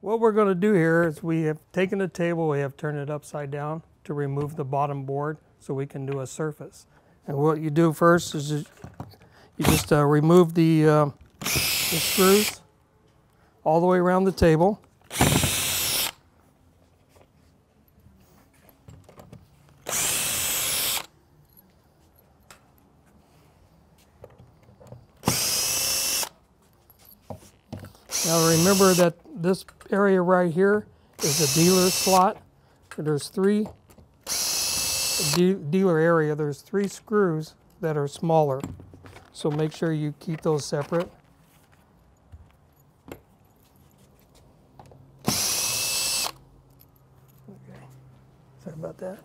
What we're going to do here is we have taken the table, we have turned it upside down to remove the bottom board so we can do a surface. And what you do first is you just remove the screws all the way around the table. Now remember that this area right here is the dealer slot. There's three, dealer area, there's 3 screws that are smaller. So make sure you keep those separate. Okay, sorry about that.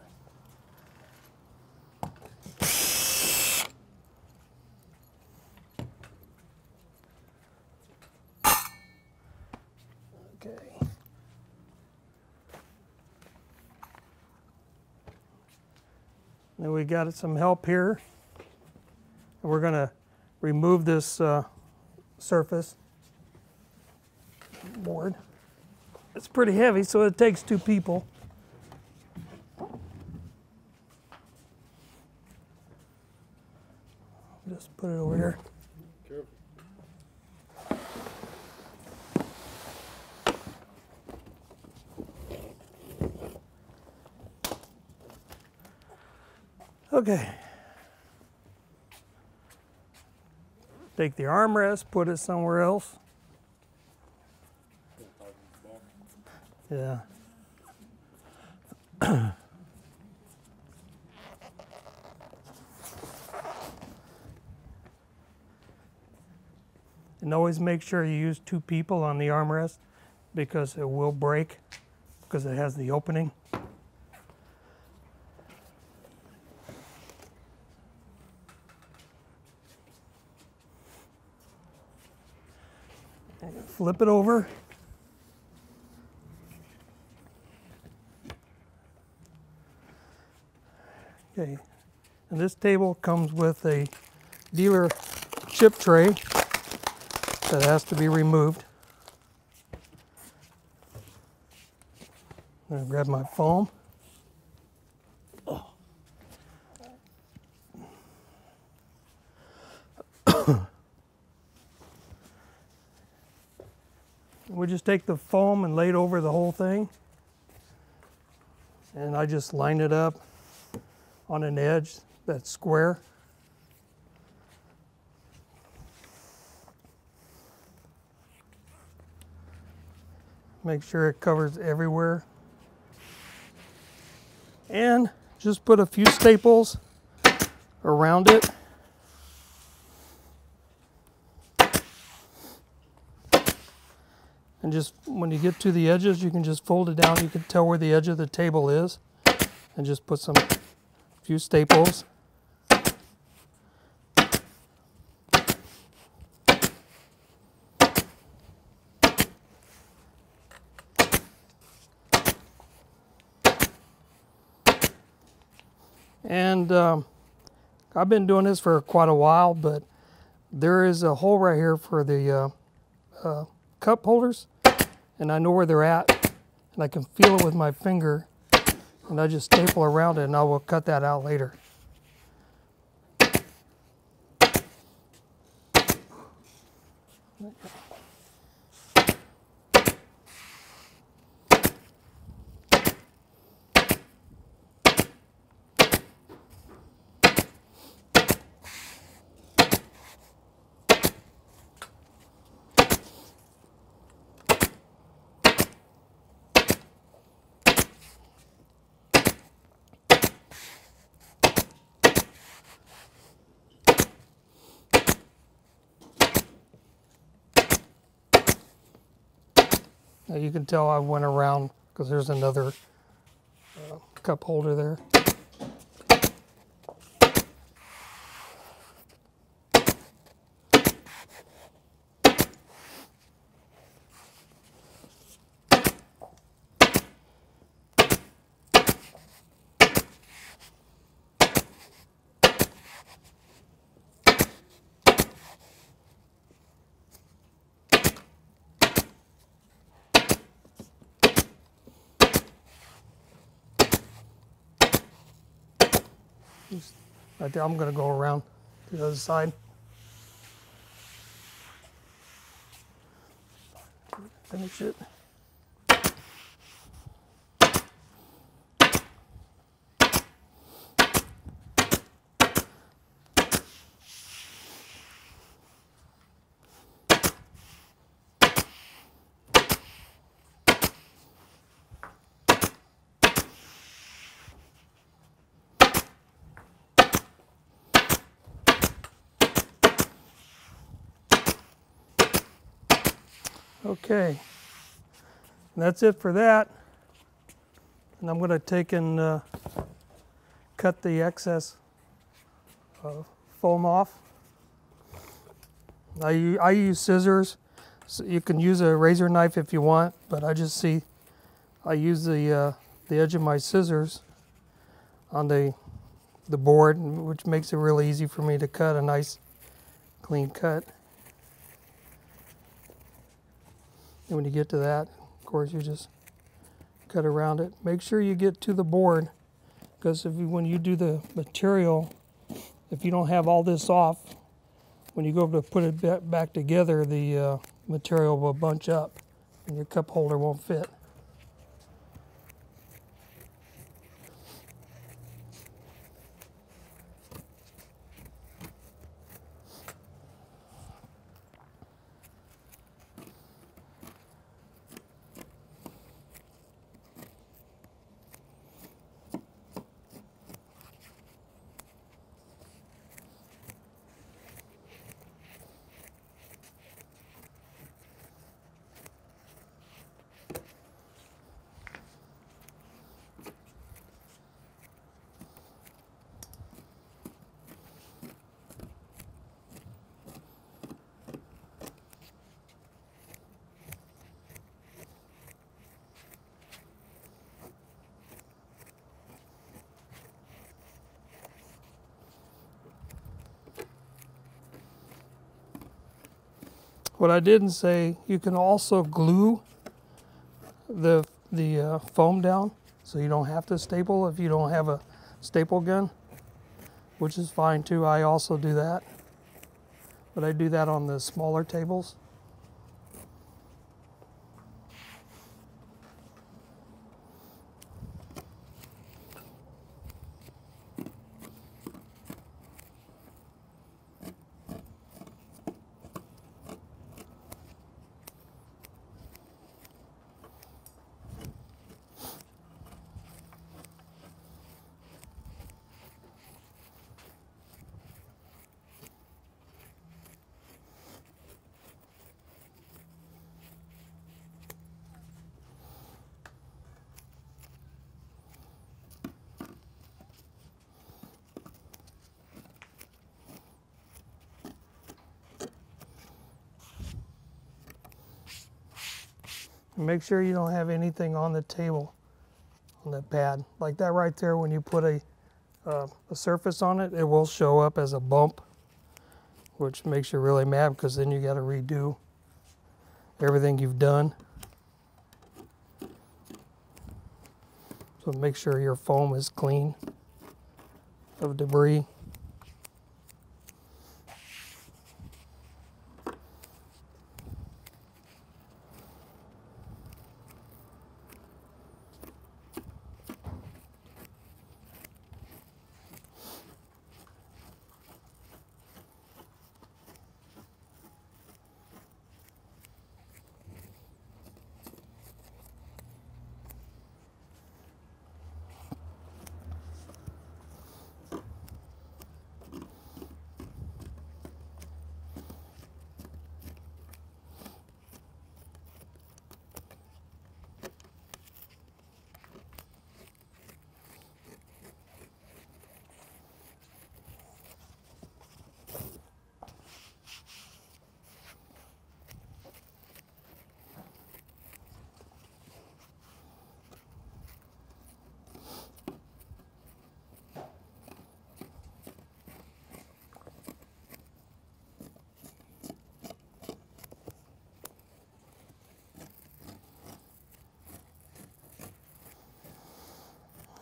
Okay. Then we got some help here. And we're going to remove this surface board. It's pretty heavy, so it takes 2 people. Just put it over here. Okay. Take the armrest, put it somewhere else. Yeah. And always make sure you use 2 people on the armrest because it will break because it has the opening. Flip it over. Okay, and this table comes with a dealer chip tray that has to be removed. I'm going to grab my foam. We just take the foam and lay it over the whole thing. And I just line it up on an edge that's square. Make sure it covers everywhere. And just put a few staples around it. And just when you get to the edges, you can just fold it down. You can tell where the edge of the table is. And just put some few staples. And I've been doing this for quite a while, but there is a hole right here for the cup holders, and I know where they're at, and I can feel it with my finger, and I just staple around it, and I will cut that out later. Now you can tell I went around because there's another cup holder there. Right there, I'm going to go around to the other side. Finish it. Okay, and that's it for that. And I'm going to take and cut the excess foam off. I use scissors. So you can use a razor knife if you want, but I use the edge of my scissors on the board, which makes it really easy for me to cut a nice clean cut. And when you get to that, of course, you just cut around it. Make sure you get to the board, because when you do the material, if you don't have all this off, when you go to put it back together, the material will bunch up and your cup holder won't fit. What I didn't say, you can also glue the foam down, so you don't have to staple if you don't have a staple gun, which is fine too. I also do that, but I do that on the smaller tables. Make sure you don't have anything on the table, on the pad. Like that right there, when you put a surface on it, it will show up as a bump, which makes you really mad, because then you got to redo everything you've done. So make sure your foam is clean of debris.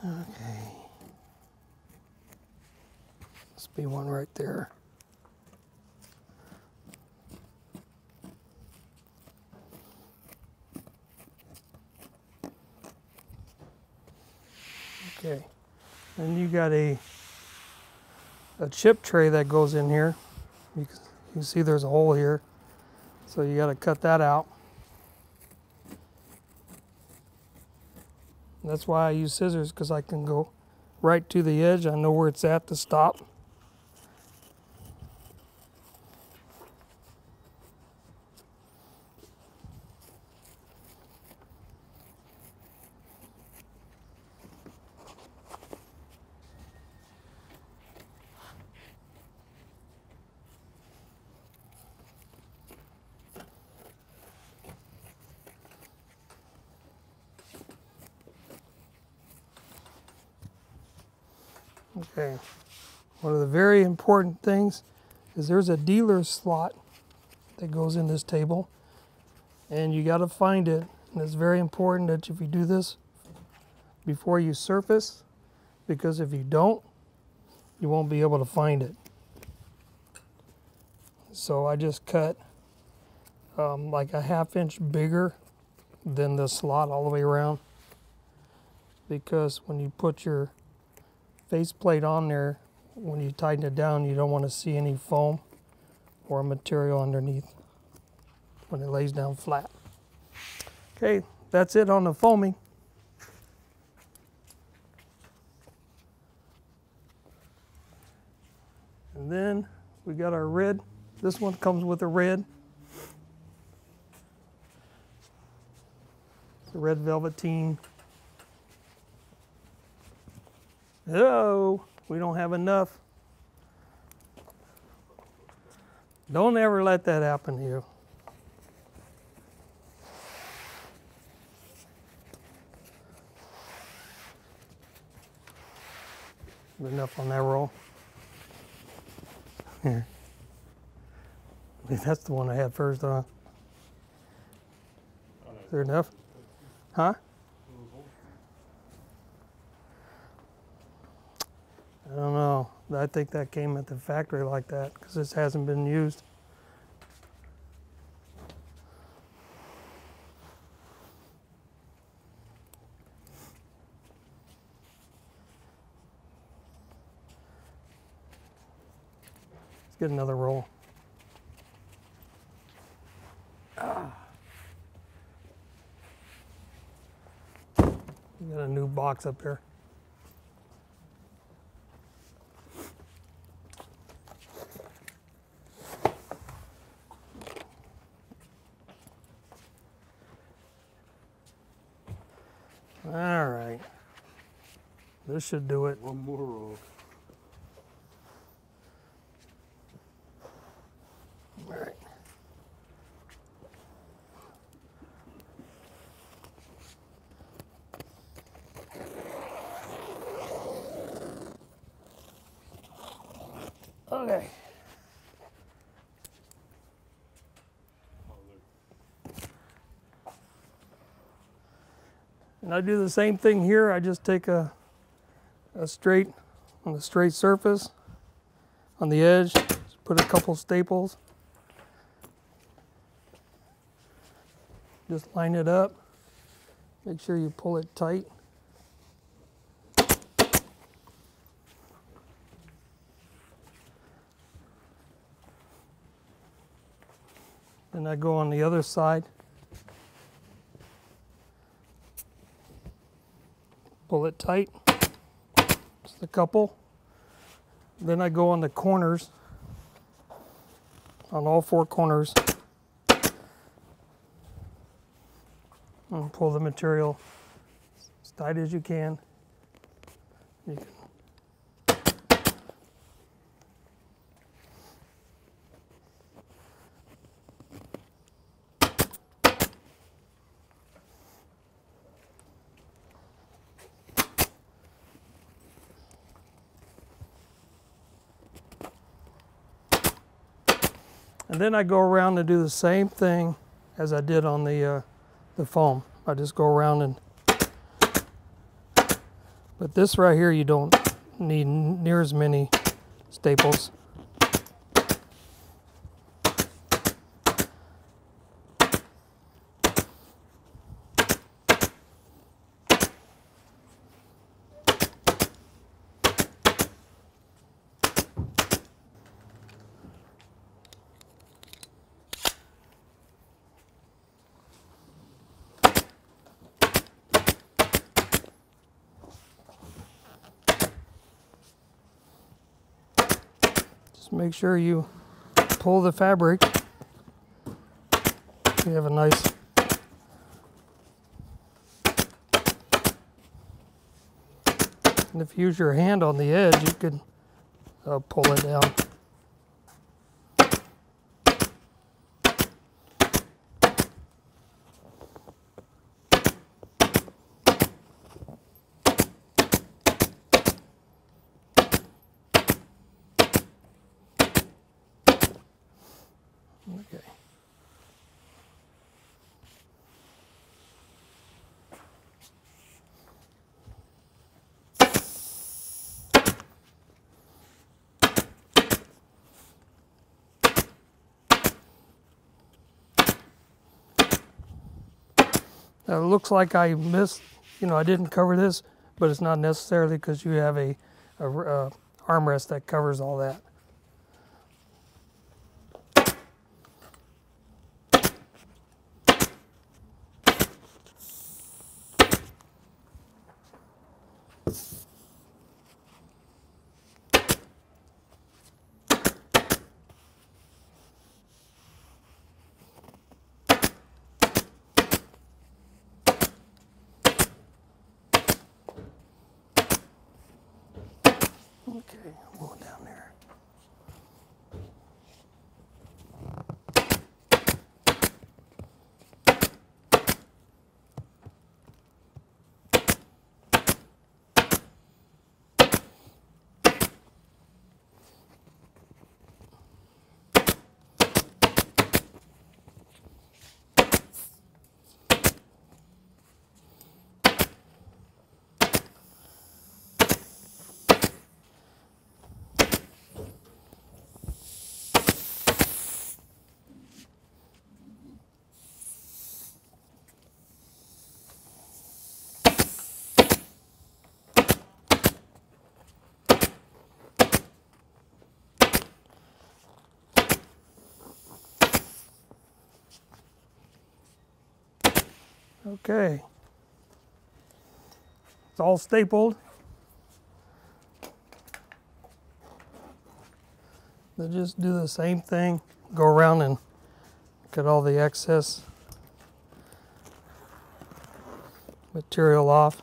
Okay. Be one right there. Okay, and you got a chip tray that goes in here. You can see there's a hole here, so you got to cut that out. And that's why I use scissors, because I can go right to the edge. I know where it's at to stop. Okay, one of the very important things is there's a dealer slot that goes in this table, and you got to find it. And it's very important that if you do this before you surface, because if you don't, you won't be able to find it. So I just cut like a 1/2 inch bigger than the slot all the way around, because when you put your faceplate on there, when you tighten it down, you don't want to see any foam or material underneath when it lays down flat. Okay, that's it on the foaming. And then we got our red. This one comes with a red. It's a red velveteen. Oh, we don't have enough. Don't ever let that happen to you. Enough on that roll. Here. That's the one I had first, huh? Is there enough? Huh? I don't know. I think that came at the factory like that, because this hasn't been used. Let's get another roll. We got a new box up there. All right, this should do it. One more roll. All right. Okay. And I do the same thing here. I just take a straight, on the straight surface, on the edge, just put a couple staples. Just line it up. Make sure you pull it tight. Then I go on the other side. Pull it tight, just a couple. Then I go on the corners, on all 4 corners, and pull the material as tight as you can. You can And then I go around and do the same thing as I did on the foam. I just go around and, but this right here you don't need near as many staples. Make sure you pull the fabric. You have a nice and if you use your hand on the edge, you could pull it down. Okay. Now it looks like I missed, I didn't cover this, but it's not necessarily because you have a armrest that covers all that. Okay, I'm going down there. Okay, it's all stapled. Then just do the same thing, go around and get all the excess material off.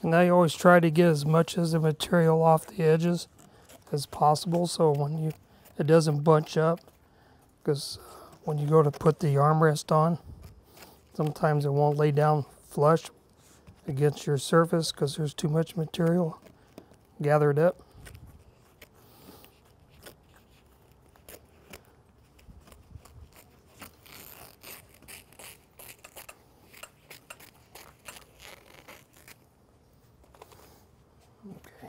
And I always try to get as much of the material off the edges as possible, so when it doesn't bunch up, because when you go to put the armrest on, sometimes it won't lay down flush against your surface because there's too much material gathered up. Okay,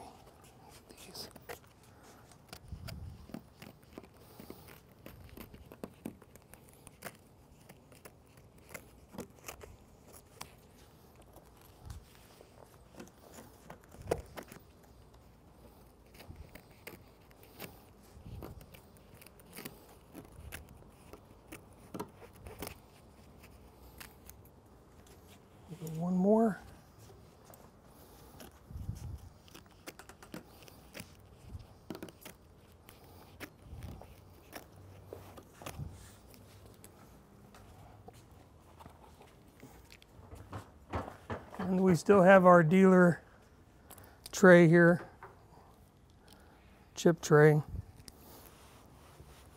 these. And we still have our dealer tray here, chip tray.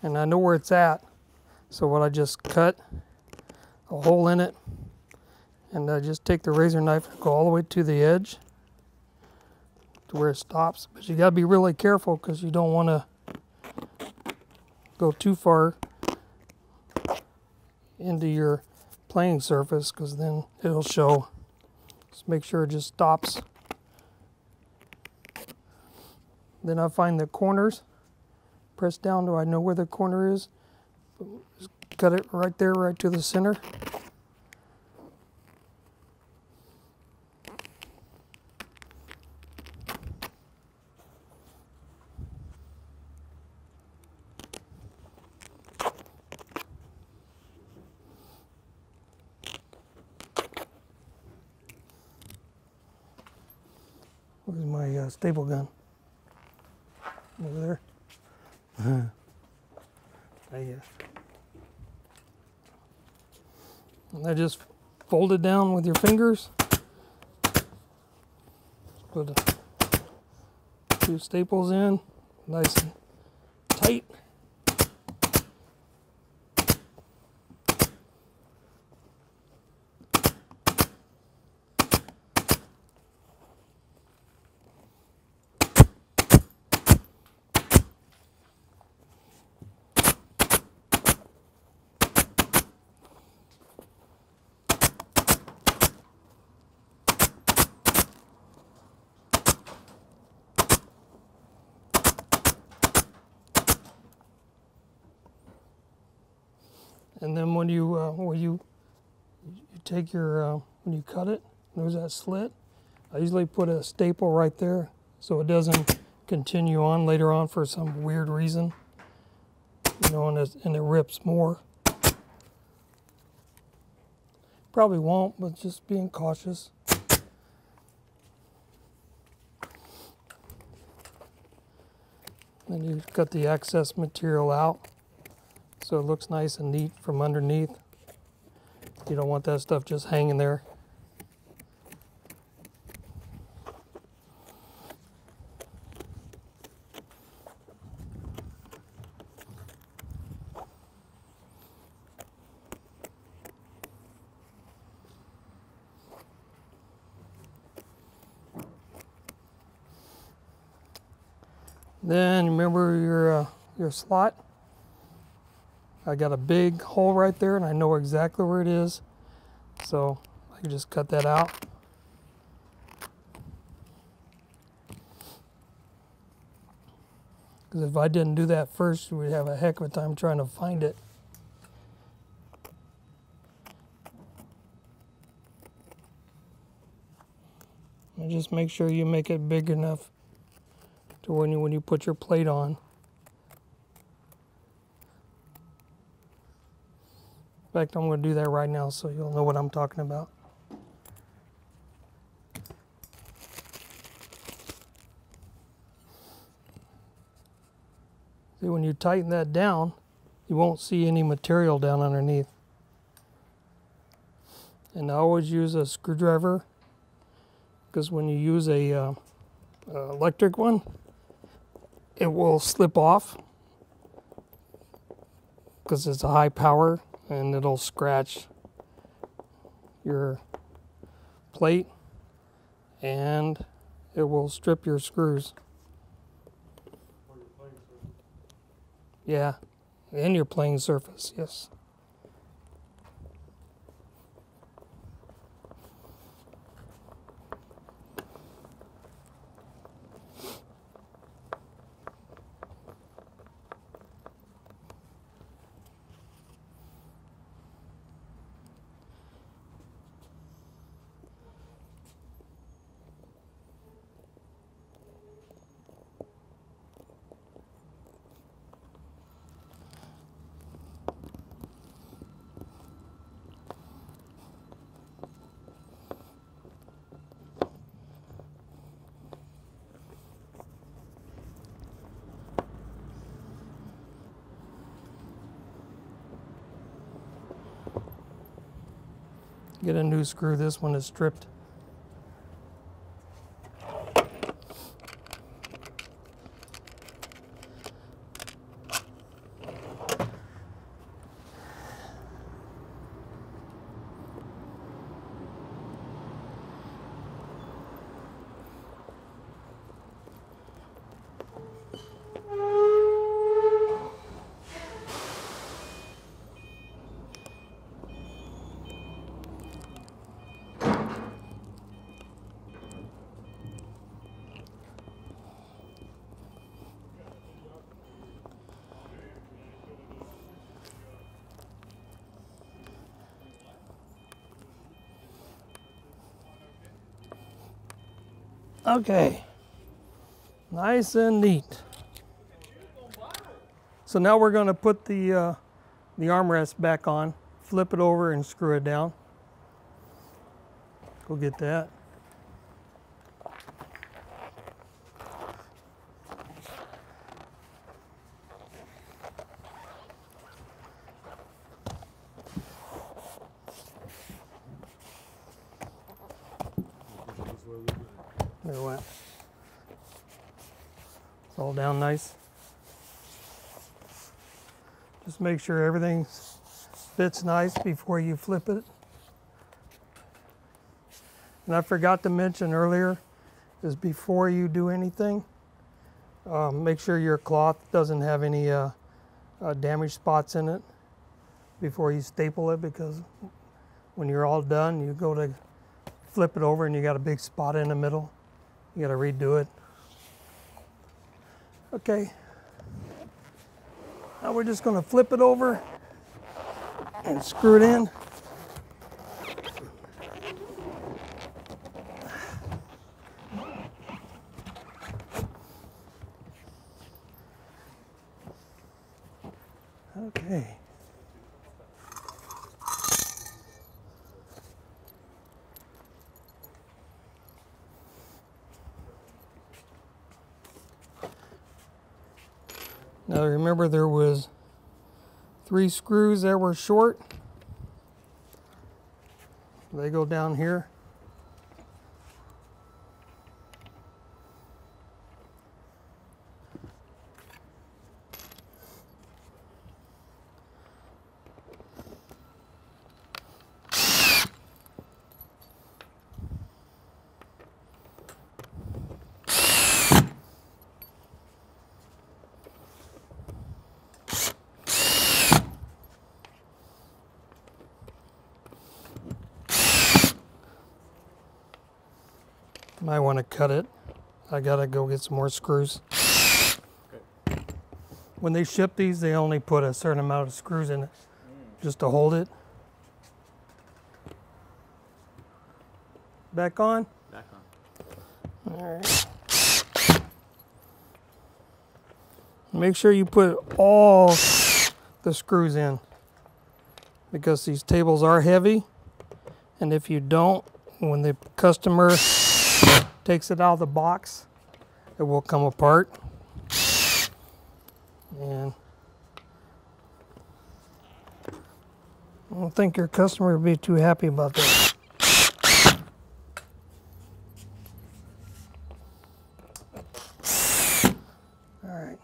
And I know where it's at. So what I just cut a hole in it, and I just take the razor knife and go all the way to the edge to where it stops. But you gotta be really careful because you don't want to go too far into your playing surface because then it'll show. Just make sure it just stops. Then I find the corners, press down till I know where the corner is. Just cut it right there, right to the center. Where's my staple gun? Over there. And I just fold it down with your fingers. Put a few staples in, nice and tight. And then when you take your when you cut it, there's that slit. I usually put a staple right there so it doesn't continue on later on for some weird reason. You know, and it rips more. Probably won't, but just being cautious. Then you cut the excess material out so it looks nice and neat from underneath. You don't want that stuff just hanging there. Then remember your slot. I got a big hole right there and I know exactly where it is. So I can just cut that out. Because if I didn't do that first, we'd have a heck of a time trying to find it. And just make sure you make it big enough to when you put your plate on. In fact, I'm going to do that right now so you'll know what I'm talking about. See, when you tighten that down, you won't see any material down underneath. And I always use a screwdriver because when you use a electric one, it will slip off because it's a high power and it'll scratch your plate and it will strip your screws. Yeah, and your playing surface, yes. Get a new screw. This one is stripped Okay, nice and neat. So now we're going to put the armrest back on, flip it over and screw it down. Go get that. There it went. It's all down nice. Just make sure everything fits nice before you flip it. And I forgot to mention earlier, is before you do anything, make sure your cloth doesn't have any damaged spots in it before you staple it, because when you're all done, you go to flip it over and you got a big spot in the middle. You got to redo it. Okay. Now we're just going to flip it over and screw it in. Okay. Now remember, there was 3 screws that were short. They go down here. Might want to cut it. I gotta go get some more screws. Okay. When they ship these, they only put a certain amount of screws in it just to hold it. Back on? Back on. All right. Make sure you put all the screws in, because these tables are heavy, and if you don't, when the customer takes it out of the box, it will come apart. And I don't think your customer would be too happy about that. All right.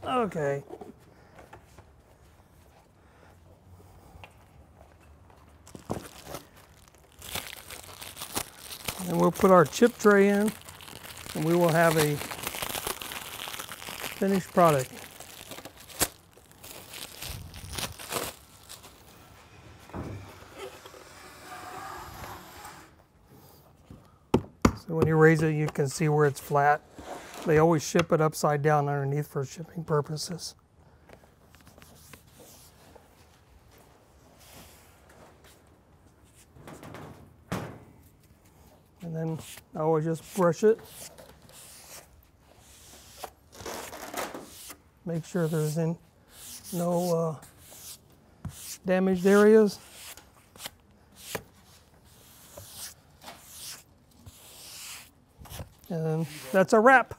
Okay. And we'll put our chip tray in, and we will have a finished product. So when you raise it, you can see where it's flat. They always ship it upside down underneath for shipping purposes. And then I always just brush it. Make sure there's no damaged areas. And that's a wrap.